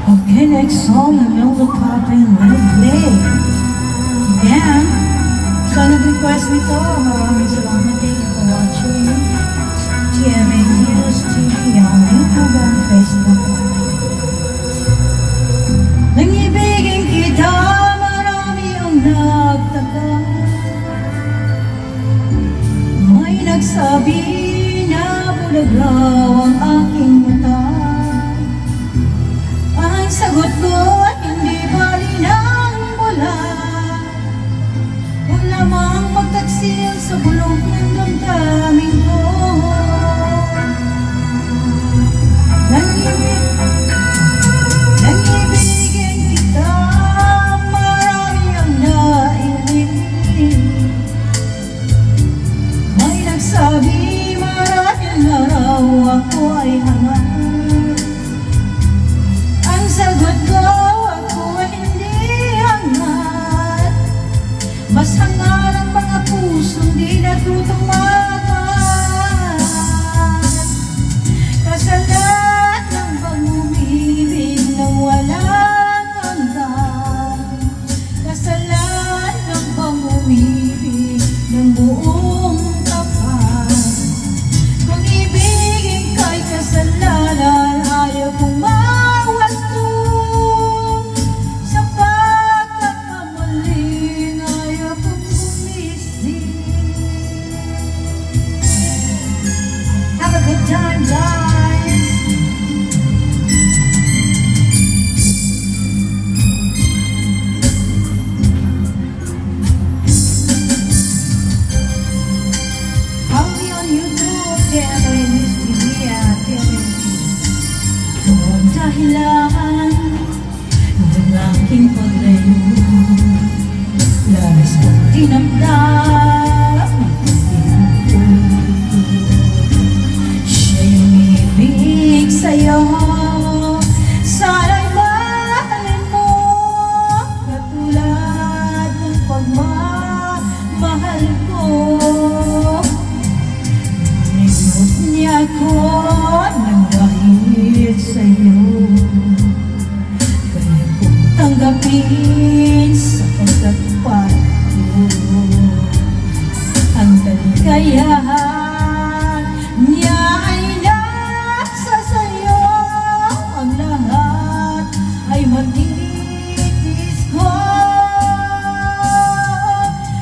Okay, next song, Melody Poppin' Let Play. Again, so nag-request nito. Maraming salamat din for watching GMA News TV on YouTube and Facebook. Nangibigin kita, marami ang nagtaka. May nagsabi na bulag raw ang aking mata. Ang sagot ko ay hindi bali ng bula. Kung lamang magtaksil sa bulok ng damdamin ko. Nangibigin kita, marami ang nainig. May nagsabi marahil na raw ako ay hangat. Sagot ko, ako hindi hangat. Mas hangal ang mga pusong di natutong makat. Kasalan ng bang umibig ng walang hanggan. Kasalan ng bang umibig ng buong tapat. Kung ibigin ka'y kasalanan, ayaw kong time, guys. Follow me on YouTube, GMA News TV at GMA TV. Kung dahilan ng aking paglayo, labis kong dinamdam. Sa'yo, sana'y mahalin mo katulad ng pagmamahal ko. Ngunit niya ko nang dahil sa'yo, kaya kong tanggapin sapagkat para ko ang kaligayahan niya ay ay matitis ko.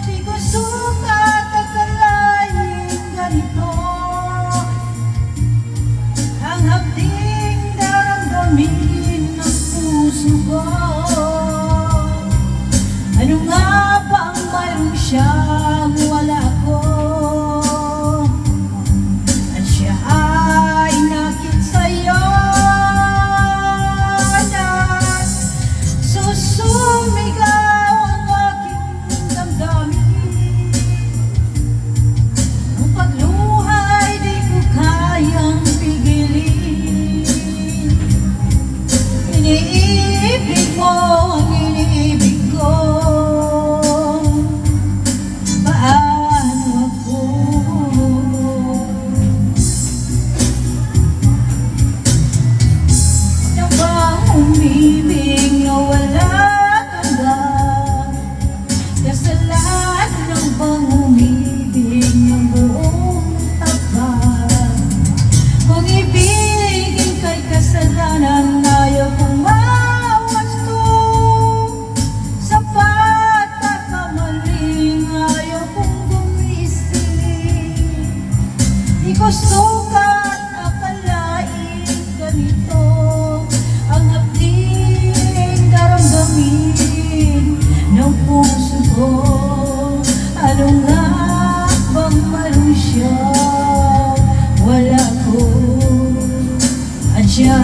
Di ko sukat akalain ganito ang hapding daramdamin ng puso ko. Ano nga ba ang mayroon siyang wala ko? At siya ay nakit sa'yo. Sumigaw ang aking damdamin. Ang pagluhay di ko kayang pigilin. Iniibig mo ang iniibig ko. Paano ako? Na ba umibig na wala? Kasalanan ng bang umibig ng buong tapat. Kung ibigin kay kasalanan, ayaw kong mawasto. Sapat at kamaling, ayaw kong gumising. Di ko sukat akalain ganito ang hapding daramdamin ng puso ko. Ano nga bang meron siya? Wala ko at siya